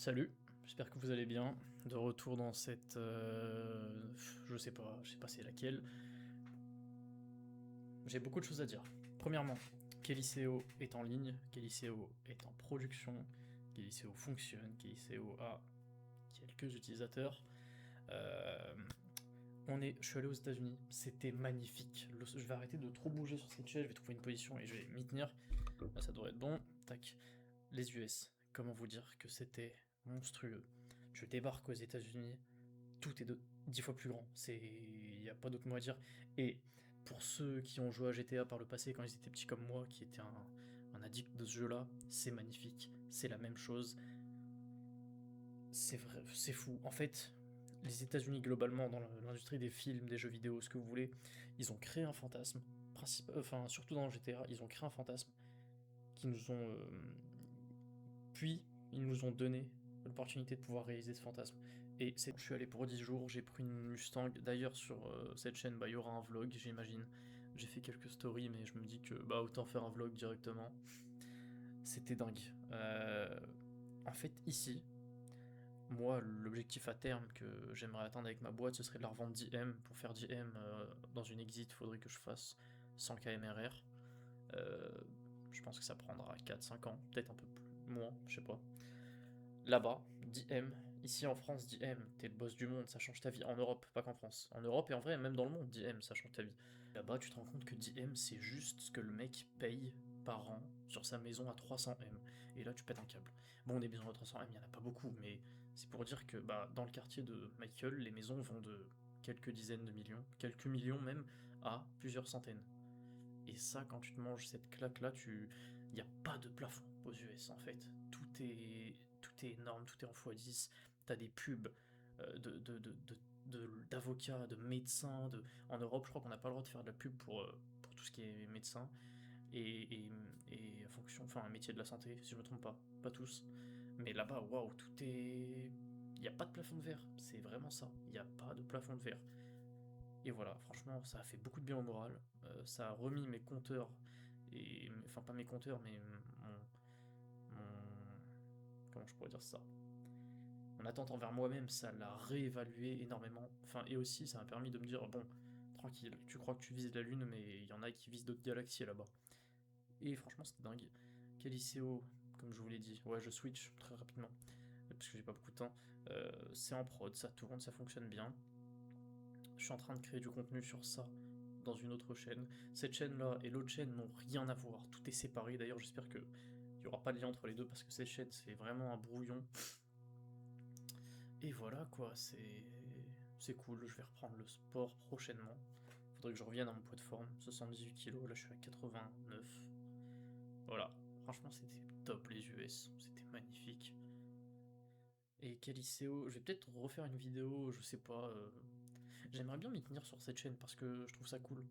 Salut, j'espère que vous allez bien. De retour dans cette, je sais pas c'est laquelle. J'ai beaucoup de choses à dire. Premièrement, Keliseo est en ligne, Keliseo est en production, Keliseo fonctionne, Keliseo a quelques utilisateurs. Euh, je suis allé aux États-Unis, c'était magnifique. Je vais arrêter de trop bouger sur cette chaise, je vais trouver une position et je vais m'y tenir. Là, ça devrait être bon. Tac. Les US, comment vous dire que c'était monstrueux. Je débarque aux États-Unis, tout est 10 fois plus grand. Il n'y a pas d'autre mot à dire. Et pour ceux qui ont joué à GTA par le passé quand ils étaient petits comme moi, qui étaient un addict de ce jeu-là, c'est magnifique. C'est la même chose. C'est vrai, c'est fou. En fait, les États-Unis globalement, dans l'industrie des films, des jeux vidéo, ce que vous voulez, ils ont créé un fantasme. Enfin, surtout dans GTA, ils ont créé un fantasme qui nous ont puis, ils nous ont donné l'opportunité de pouvoir réaliser ce fantasme. Et je suis allé pour 10 jours, j'ai pris une Mustang. D'ailleurs, sur cette chaîne, bah, il y aura un vlog, j'imagine. J'ai fait quelques stories, mais je me dis que bah, autant faire un vlog directement. C'était dingue. En fait, ici, moi, l'objectif à terme que j'aimerais atteindre avec ma boîte, ce serait de la revendre 10M. Pour faire 10M dans une exit, il faudrait que je fasse 100 kmr. Je pense que ça prendra 4-5 ans, peut-être un peu plus, moins, je sais pas. Là-bas, 10M. Ici en France, 10M, t'es le boss du monde, ça change ta vie. En Europe, pas qu'en France. En Europe et en vrai, même dans le monde, 10M, ça change ta vie. Là-bas, tu te rends compte que 10M, c'est juste ce que le mec paye par an sur sa maison à 300M. Et là, tu pètes un câble. Bon, des maisons à 300M, il y en a pas beaucoup, mais c'est pour dire que bah, dans le quartier de Michael, les maisons vont de quelques dizaines de millions, quelques millions même, à plusieurs centaines. Et ça, quand tu te manges cette claque-là, il n'y a pas de plafond aux US en fait. Tout est énorme, tout est en x10. T'as des pubs d'avocats, de médecins. En Europe, je crois qu'on n'a pas le droit de faire de la pub pour tout ce qui est médecin et, et, et fonction, enfin un métier de la santé, si je me trompe pas. Pas tous. Mais là-bas, waouh, tout est. Il n'y a pas de plafond de verre, c'est vraiment ça. Il n'y a pas de plafond de verre. Et voilà, franchement, ça a fait beaucoup de bien au moral. Ça a remis mes compteurs, enfin pas mes compteurs, mais comment je pourrais dire ça? Mon attente envers moi-même, ça l'a réévalué énormément. Enfin, et aussi, ça m'a permis de me dire, bon, tranquille, tu crois que tu vises la Lune, mais il y en a qui visent d'autres galaxies là-bas. Et franchement, c'était dingue. Caliceo, comme je vous l'ai dit, ouais, je switch très rapidement, parce que j'ai pas beaucoup de temps. C'est en prod, ça tourne, ça fonctionne bien. Je suis en train de créer du contenu sur ça dans une autre chaîne. Cette chaîne-là et l'autre chaîne n'ont rien à voir, tout est séparé. D'ailleurs, j'espère qu'il n'y aura pas de lien entre les deux parce que cette chaîne, c'est vraiment un brouillon. Et voilà quoi, c'est cool. Je vais reprendre le sport prochainement. Faudrait que je revienne à mon poids de forme, 78 kilos. Là, je suis à 89. Voilà, franchement, c'était top les US, c'était magnifique. Et Caliceo, je vais peut-être refaire une vidéo, je sais pas. J'aimerais bien m'y tenir sur cette chaîne parce que je trouve ça cool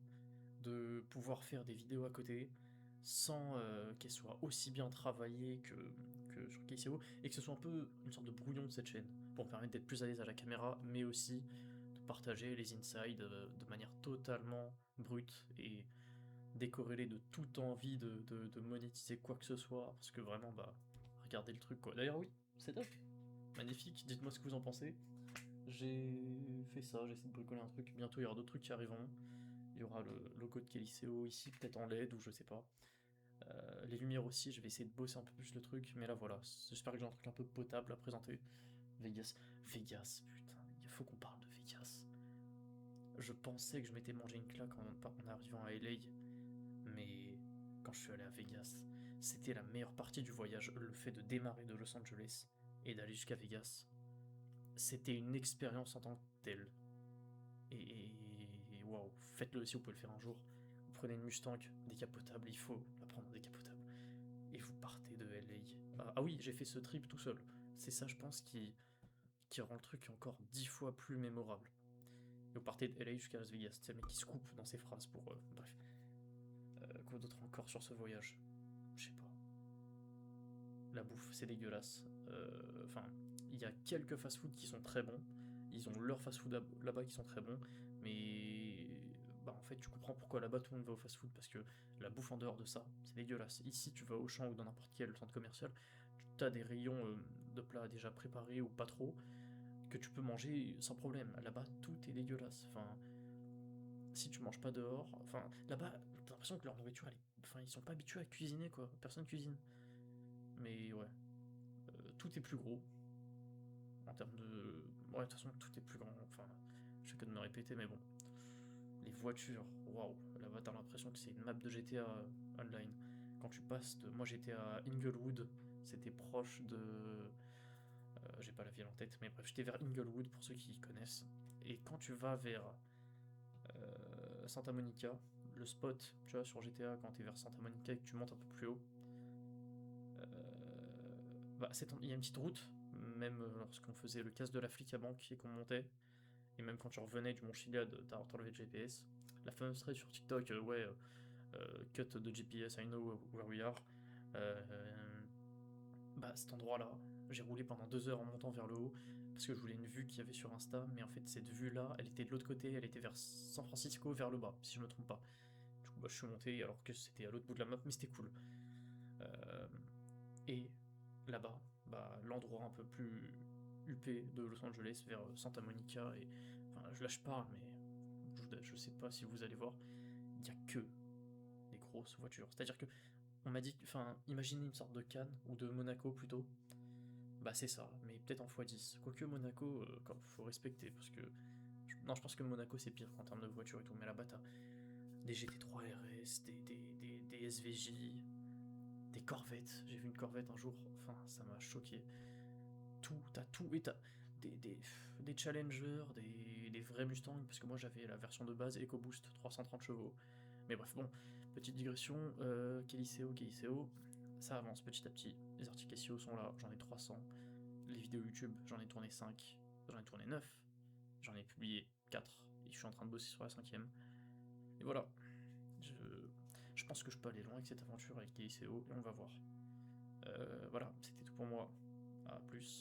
de pouvoir faire des vidéos à côté sans qu'elles soient aussi bien travaillées que sur KCO et que ce soit un peu une sorte de brouillon de cette chaîne pour me permettre d'être plus à l'aise à la caméra mais aussi de partager les insides de manière totalement brute et décorrélée de toute envie de monétiser quoi que ce soit parce que vraiment bah regardez le truc quoi. D'ailleurs oui, c'est top, magnifique, dites-moi ce que vous en pensez. J'ai fait ça, j'ai essayé de bricoler un truc, bientôt il y aura d'autres trucs qui arriveront. Il y aura le logo de Caliceo ici, peut-être en LED ou je sais pas. Les lumières aussi, je vais essayer de bosser un peu plus le truc, mais là voilà, j'espère que j'ai un truc un peu potable à présenter. Vegas, Vegas, putain, il faut qu'on parle de Vegas. Je pensais que je m'étais mangé une claque en arrivant à LA, mais quand je suis allé à Vegas, c'était la meilleure partie du voyage, le fait de démarrer de Los Angeles et d'aller jusqu'à Vegas. C'était une expérience en tant que telle. Et waouh, faites-le si vous pouvez le faire un jour. Vous prenez une Mustang décapotable, il faut la prendre décapotable. Et vous partez de LA. Ah oui, j'ai fait ce trip tout seul. C'est ça, je pense, qui rend le truc encore 10 fois plus mémorable. Et vous partez de LA jusqu'à Las Vegas. C'est le mec qui se coupe dans ses phrases pour. Bref. Quoi d'autre encore sur ce voyage? Je sais pas. La bouffe, c'est dégueulasse. Enfin, il y a quelques fast-food qui sont très bons. Ils ont leurs fast-food là-bas qui sont très bons. Mais bah en fait, tu comprends pourquoi là-bas tout le monde va au fast-food. Parce que la bouffe en dehors de ça, c'est dégueulasse. Ici, tu vas au champ ou dans n'importe quel centre commercial, t'as des rayons de plats déjà préparés ou pas trop, que tu peux manger sans problème. Là-bas, tout est dégueulasse. Enfin, si tu manges pas dehors, enfin, là-bas, t'as l'impression que leur nourriture, enfin, ils sont pas habitués à cuisiner, quoi. Personne cuisine. Mais ouais, tout est plus gros. En termes de... Ouais, de toute façon, tout est plus grand. Enfin, je fais que de me répéter, mais bon. Les voitures, waouh. Là-bas, t'as l'impression que c'est une map de GTA Online. Quand tu passes de... Moi, j'étais à Inglewood. C'était proche de... j'ai pas la ville en tête, mais bref, j'étais vers Inglewood pour ceux qui connaissent. Et quand tu vas vers Santa Monica, le spot, tu vois, sur GTA, quand t'es vers Santa Monica et que tu montes un peu plus haut, euh, bah, il y a une petite route, même lorsqu'on faisait le casse de la flic à banque et qu'on montait, et même quand tu revenais du Mont Chiliad, t'enlevais le GPS. La fameuse thread sur TikTok, ouais, cut de GPS, I know where we are. Euh, Bah, cet endroit-là, j'ai roulé pendant 2 heures en montant vers le haut parce que je voulais une vue qu'il y avait sur Insta, mais en fait, cette vue-là, elle était de l'autre côté, elle était vers San Francisco, vers le bas, si je me trompe pas. Du coup, bah, je suis monté alors que c'était à l'autre bout de la map, mais c'était cool. Euh, et là-bas, bah, l'endroit un peu plus huppé de Los Angeles, vers Santa Monica, et enfin, là je parle, mais je sais pas si vous allez voir, il y a que des grosses voitures. C'est-à-dire que on m'a dit, enfin, imaginez une sorte de Cannes ou de Monaco plutôt. Bah c'est ça, mais peut-être en x10. Quoique Monaco, faut respecter, parce que... Non, je pense que Monaco c'est pire en termes de voiture et tout, mais là-bas t'as des GT3 RS, des SVJ, des Corvettes. J'ai vu une Corvette un jour, enfin ça m'a choqué. T'as tout, et t'as des Challengers, des vrais Mustangs, parce que moi j'avais la version de base EcoBoost 330 chevaux. Mais bref, bon, petite digression, Keliseo, ça avance petit à petit. Les articles SEO sont là, j'en ai 300. Les vidéos YouTube, j'en ai tourné 5, j'en ai tourné 9, j'en ai publié 4, et je suis en train de bosser sur la cinquième. Et voilà, je, je pense que je peux aller loin avec cette aventure avec KICO, et on va voir. Voilà, c'était tout pour moi. À plus.